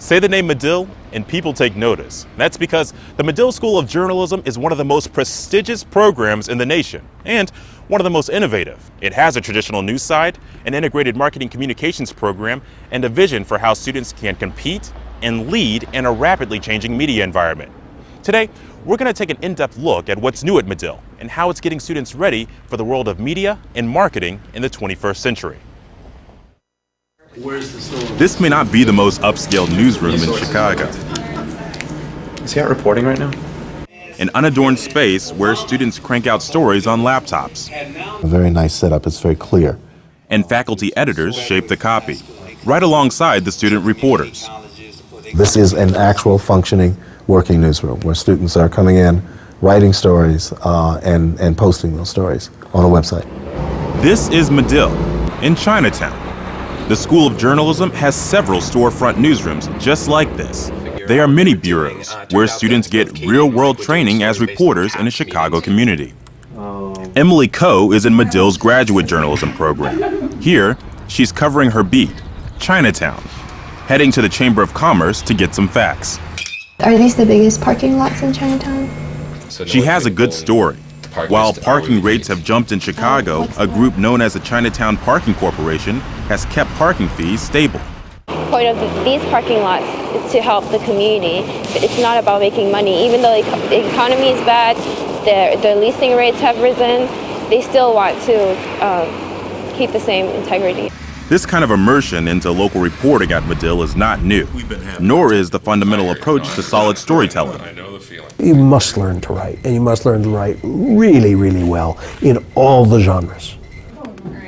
Say the name Medill and people take notice. That's because the Medill School of Journalism is one of the most prestigious programs in the nation and one of the most innovative. It has a traditional news side, an integrated marketing communications program, and a vision for how students can compete and lead in a rapidly changing media environment. Today, we're going to take an in-depth look at what's new at Medill and how it's getting students ready for the world of media and marketing in the 21st century. This may not be the most upscale newsroom in Chicago. Is he out reporting right now? An unadorned space where students crank out stories on laptops. A very nice setup, it's very clear. And faculty editors shape the copy, right alongside the student reporters. This is an actual functioning working newsroom where students are coming in, writing stories, and posting those stories on a website. This is Medill in Chinatown. The School of Journalism has several storefront newsrooms just like this. They are mini bureaus where students get real-world training as reporters in a Chicago community. Emily Coe is in Medill's graduate journalism program. Here, she's covering her beat, Chinatown, heading to the Chamber of Commerce to get some facts. Are these the biggest parking lots in Chinatown? She has a good story. While parking rates have jumped in Chicago, a group known as the Chinatown Parking Corporation has kept parking fees stable. The point of these parking lots is to help the community. It's not about making money. Even though the economy is bad, the leasing rates have risen, they still want to keep the same integrity. This kind of immersion into local reporting at Medill is not new, nor is the fundamental approach to solid storytelling. You must learn to write, and you must learn to write really, really well in all the genres.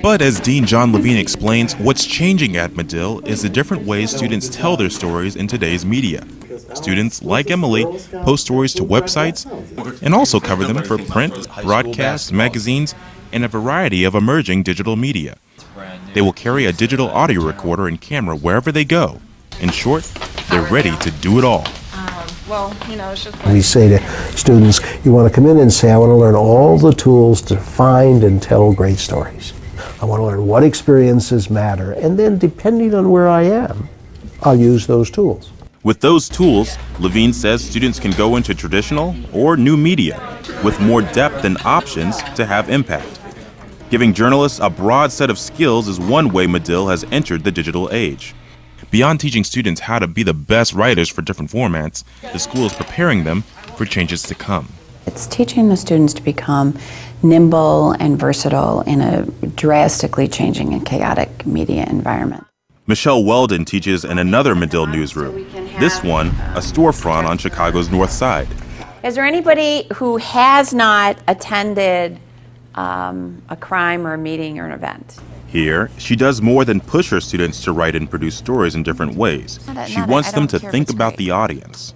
But as Dean John Levine explains, what's changing at Medill is the different ways students tell their stories in today's media. Students, like Emily, post stories to websites and also cover them for print, broadcasts, magazines, and a variety of emerging digital media. They will carry a digital audio recorder and camera wherever they go. In short, they're ready to do it all. We say to students, you want to come in and say, I want to learn all the tools to find and tell great stories. I want to learn what experiences matter, and then depending on where I am, I'll use those tools. With those tools, Levine says students can go into traditional or new media with more depth and options to have impact. Giving journalists a broad set of skills is one way Medill has entered the digital age. Beyond teaching students how to be the best writers for different formats, the school is preparing them for changes to come. It's teaching the students to become nimble and versatile in a drastically changing and chaotic media environment. Michelle Weldon teaches in another Medill newsroom, this one a storefront on Chicago's North Side. Is there anybody who has not attended a crime or a meeting or an event? Here, she does more than push her students to write and produce stories in different ways. She wants them to think about the audience.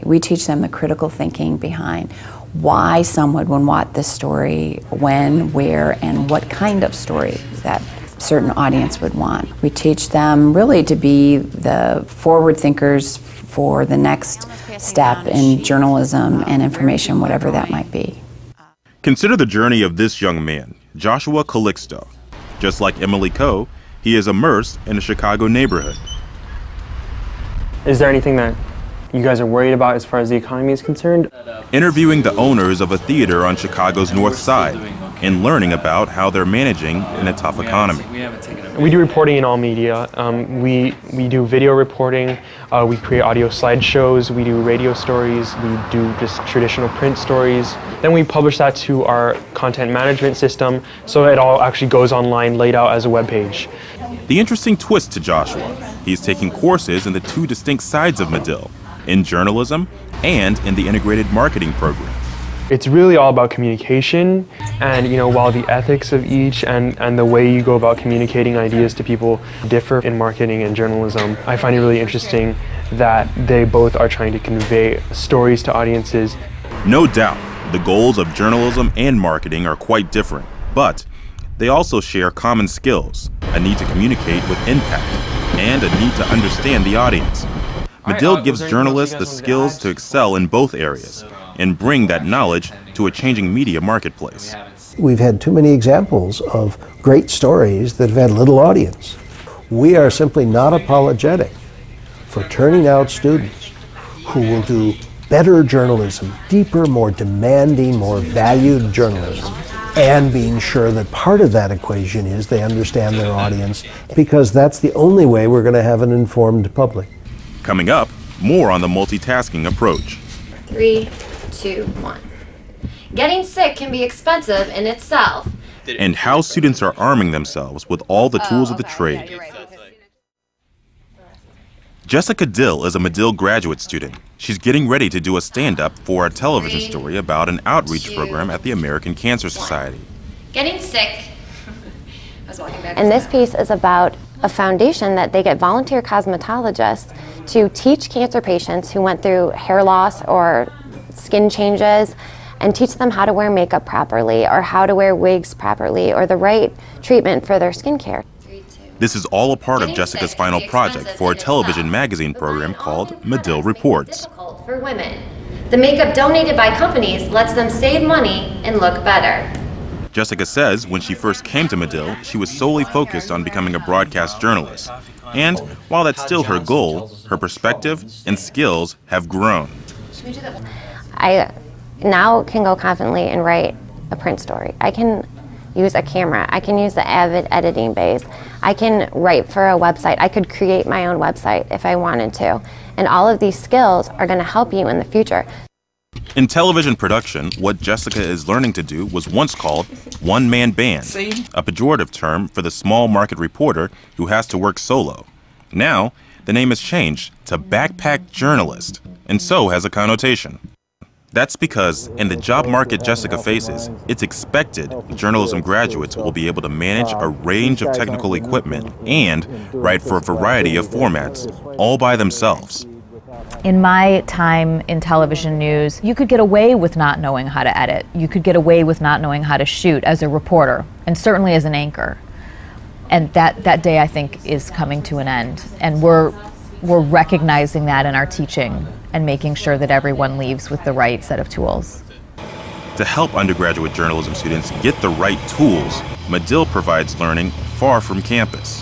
We teach them the critical thinking behind why someone would want this story, when, where, and what kind of story that certain audience would want. We teach them really to be the forward thinkers for the next step in journalism and information, whatever that might be. Consider the journey of this young man, Joshua Calixto. Just like Emily Coe, he is immersed in a Chicago neighborhood. Is there anything that you guys are worried about as far as the economy is concerned? Interviewing the owners of a theater on Chicago's North Side and learning about how they're managing in a tough economy. We do reporting in all media. We do video reporting, we create audio slideshows, we do radio stories, we do just traditional print stories. Then we publish that to our content management system, so it all actually goes online, laid out as a web page. The interesting twist to Joshua, he's taking courses in the two distinct sides of Medill, in journalism and in the integrated marketing program. It's really all about communication, and while the ethics of each and the way you go about communicating ideas to people differ in marketing and journalism, I find it really interesting that they both are trying to convey stories to audiences. No doubt, the goals of journalism and marketing are quite different, but they also share common skills, a need to communicate with impact, and a need to understand the audience. Medill gives journalists the skills to excel in both areas and bring that knowledge to a changing media marketplace. We've had too many examples of great stories that have had little audience. We are simply not apologetic for turning out students who will do better journalism, deeper, more demanding, more valued journalism, and being sure that part of that equation is they understand their audience, because that's the only way we're going to have an informed public. Coming up, more on the multitasking approach. 3, 2, 1. Getting sick can be expensive in itself. And how students are arming themselves with all the tools of the trade. Yeah, right. Jessica Dill is a Medill graduate student. She's getting ready to do a stand-up for a television story about an outreach program at the American Cancer Society. Getting sick. I was walking back. And this piece is about a foundation that they get volunteer cosmetologists to teach cancer patients who went through hair loss or skin changes, and teach them how to wear makeup properly, or how to wear wigs properly, or the right treatment for their skincare. This is all a part of Jessica's final project for a television magazine program called Medill Reports. For women, the makeup donated by companies lets them save money and look better. Jessica says when she first came to Medill, she was solely focused on becoming a broadcast journalist. And while that's still her goal, her perspective and skills have grown. I now can go confidently and write a print story. I can use a camera. I can use the Avid editing base. I can write for a website. I could create my own website if I wanted to. And all of these skills are going to help you in the future. In television production, what Jessica is learning to do was once called one-man band, a pejorative term for the small market reporter who has to work solo. Now, the name has changed to backpack journalist, and so has a connotation. That's because in the job market Jessica faces, it's expected journalism graduates will be able to manage a range of technical equipment and write for a variety of formats, all by themselves. In my time in television news, you could get away with not knowing how to edit. You could get away with not knowing how to shoot as a reporter, and certainly as an anchor. And that day, I think, is coming to an end. And we're recognizing that in our teaching and making sure that everyone leaves with the right set of tools. To help undergraduate journalism students get the right tools, Medill provides learning far from campus.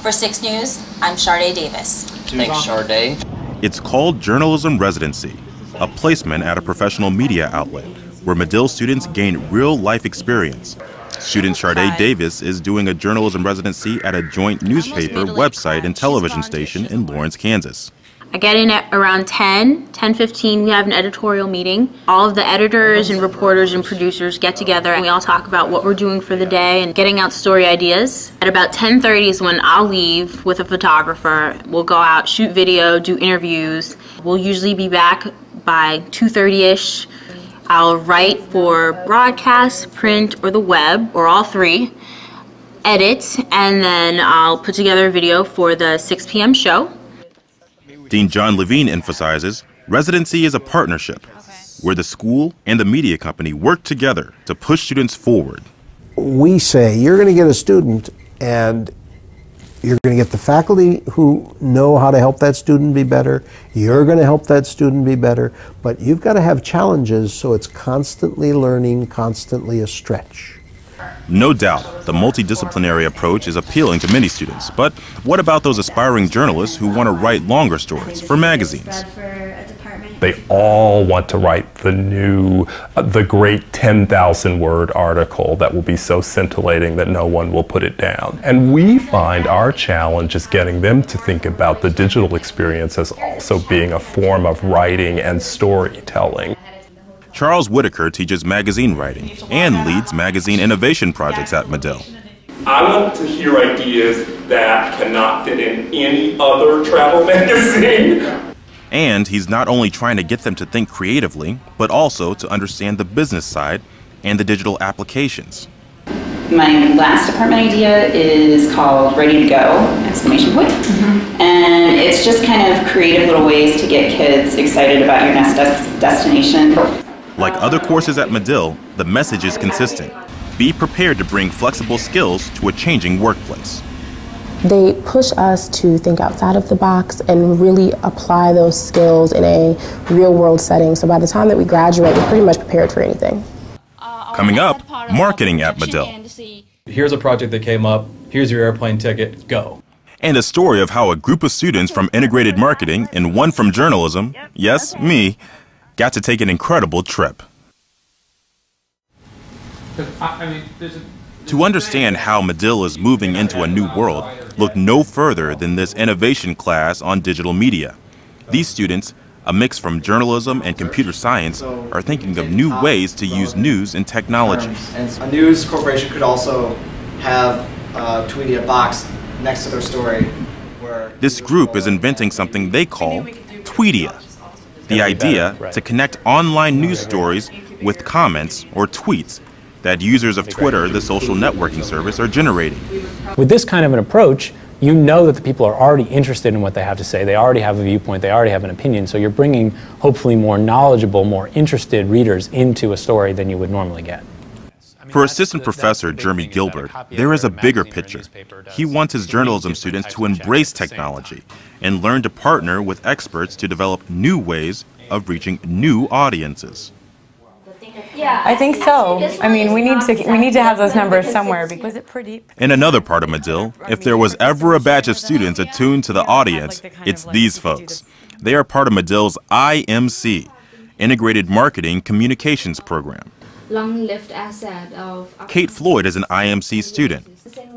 For 6 News, I'm Sharday Davis. Thanks, Sharday. It's called Journalism Residency, a placement at a professional media outlet where Medill students gain real-life experience. Student Sharday Davis is doing a journalism residency at a joint newspaper, website, and television station in Lawrence, Kansas. I get in at around 10:15, we have an editorial meeting. All of the editors and reporters and producers get together and we all talk about what we're doing for the day and getting out story ideas. At about 10:30 is when I'll leave with a photographer. We'll go out, shoot video, do interviews. We'll usually be back by 2:30-ish. I'll write for broadcast, print, or the web, or all three, edit, and then I'll put together a video for the 6 p.m. show. Dean John Levine emphasizes residency is a partnership where the school and the media company work together to push students forward. We say you're going to get a student and you're going to get the faculty who know how to help that student be better. You're going to help that student be better, but you've got to have challenges so it's constantly learning, constantly a stretch. No doubt, the multidisciplinary approach is appealing to many students, but what about those aspiring journalists who want to write longer stories for magazines? They all want to write the great 10,000-word article that will be so scintillating that no one will put it down. And we find our challenge is getting them to think about the digital experience as also being a form of writing and storytelling. Charles Whitaker teaches magazine writing and leads magazine innovation projects at Medill. I want to hear ideas that cannot fit in any other travel magazine. And he's not only trying to get them to think creatively, but also to understand the business side and the digital applications. My last department idea is called Ready to Go! Exclamation point. And it's just kind of creative little ways to get kids excited about your next destination. Like other courses at Medill, the message is consistent. Be prepared to bring flexible skills to a changing workplace. They push us to think outside of the box and really apply those skills in a real-world setting. So by the time that we graduate, we're pretty much prepared for anything. Coming up, marketing at Medill. Here's a project that came up, here's your airplane ticket, go. and a story of how a group of students from integrated marketing and one from journalism, yes, me, got to take an incredible trip. To understand how Medill is moving into a new world, look no further than this innovation class on digital media. These students, a mix from journalism and computer science, are thinking of new ways to use news and technology. And a news corporation could also have tweeted a box next to their story. This group is inventing something they call Tweedia. The idea to connect online news stories with comments or tweets that users of Twitter, the social networking service, are generating. With this kind of an approach, you know that the people are already interested in what they have to say. They already have a viewpoint. They already have an opinion. So you're bringing hopefully more knowledgeable, more interested readers into a story than you would normally get. For Assistant Professor Jeremy Gilbert, there is a bigger picture. He wants his journalism students to embrace technology and learn to partner with experts to develop new ways of reaching new audiences. I think so. I mean, we need to have those numbers somewhere because it's pretty. In another part of Medill, if there was ever a batch of students attuned to the audience, it's these folks. They are part of Medill's IMC, Integrated Marketing Communications Program. Long-lived asset of Kate Floyd is an IMC student,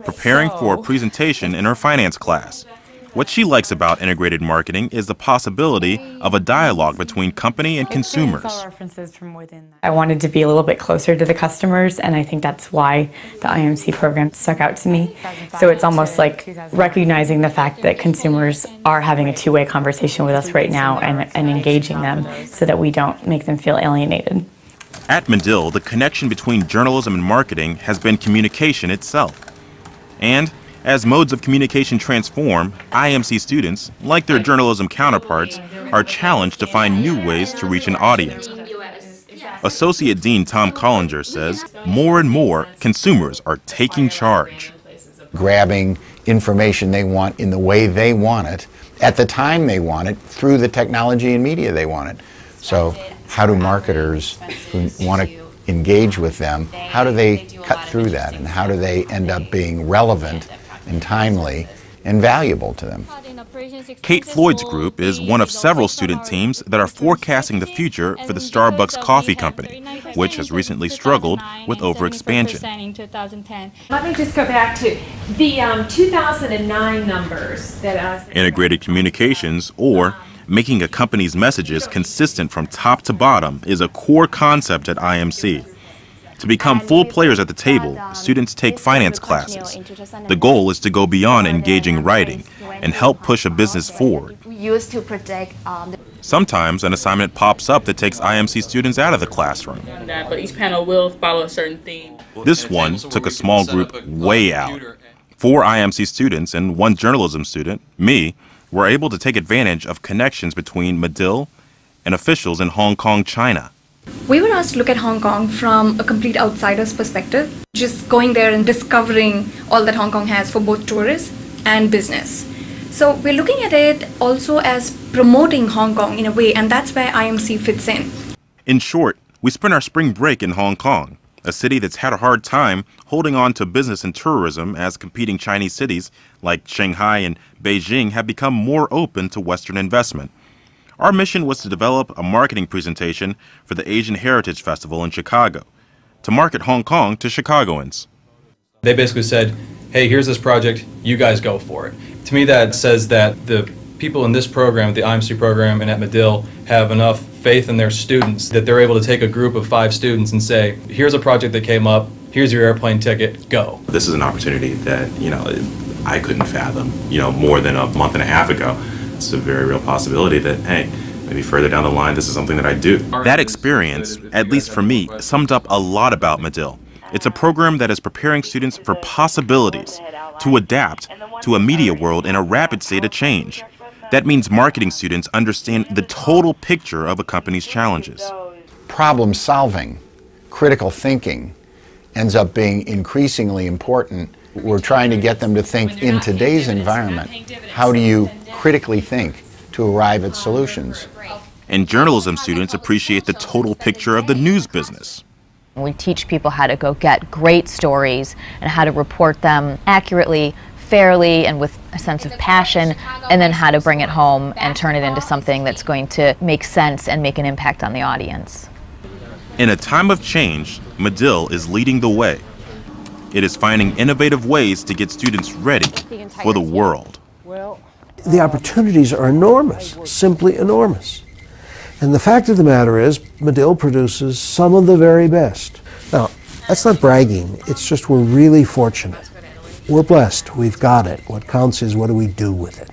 preparing for a presentation in her finance class. What she likes about integrated marketing is the possibility of a dialogue between company and consumers. I wanted to be a little bit closer to the customers, and I think that's why the IMC program stuck out to me. So it's almost like recognizing the fact that consumers are having a two-way conversation with us right now and engaging them so that we don't make them feel alienated. At Medill, the connection between journalism and marketing has been communication itself. And as modes of communication transform, IMC students, like their journalism counterparts, are challenged to find new ways to reach an audience. Associate Dean Tom Collinger says more and more consumers are taking charge. Grabbing information they want in the way they want it, at the time they want it, through the technology and media they want it. So how do marketers who want to engage with them, how do they cut through that, and how do they end up being relevant and timely and valuable to them? Kate Floyd's group is one of several student teams that are forecasting the future for the Starbucks Coffee Company, which has recently struggled with overexpansion. Let me just go back to the 2009 numbers. Integrated communications, or making a company's messages consistent from top to bottom, is a core concept at IMC. To become full players at the table, students take finance classes. The goal is to go beyond engaging writing and help push a business forward. Sometimes an assignment pops up that takes IMC students out of the classroom. But each panel will follow a certain theme. This one took a small group way out. 4 IMC students and 1 journalism student, me, were able to take advantage of connections between Medill and officials in Hong Kong, China. We were asked to look at Hong Kong from a complete outsider's perspective, just going there and discovering all that Hong Kong has for both tourists and business. So we're looking at it also as promoting Hong Kong in a way, and that's where IMC fits in. In short, we spent our spring break in Hong Kong, a city that's had a hard time holding on to business and tourism as competing Chinese cities like Shanghai and Beijing have become more open to Western investment. Our mission was to develop a marketing presentation for the Asian Heritage Festival in Chicago, to market Hong Kong to Chicagoans. They basically said, hey, here's this project, you guys go for it. To me, that says that the people in this program, the IMC program and at Medill, have enough faith in their students that they're able to take a group of 5 students and say, here's a project that came up, here's your airplane ticket, go. This is an opportunity that, I couldn't fathom, more than a month and a half ago. It's a very real possibility that, hey, maybe further down the line, this is something that I do. That experience, at least for me, summed up a lot about Medill. It's a program that is preparing students for possibilities, to adapt to a media world in a rapid state of change. That means marketing students understand the total picture of a company's challenges. Problem solving, critical thinking, ends up being increasingly important. We're trying to get them to think in today's environment, how do you critically think to arrive at solutions? And journalism students appreciate the total picture of the news business. We teach people how to go get great stories and how to report them accurately, fairly and with a sense of passion, and then how to bring it home and turn it into something that's going to make sense and make an impact on the audience. In a time of change, Medill is leading the way. It is finding innovative ways to get students ready for the world. The opportunities are enormous, simply enormous. And the fact of the matter is, Medill produces some of the very best. Now, that's not bragging, it's just we're really fortunate. We're blessed, we've got it. What counts is what do we do with it.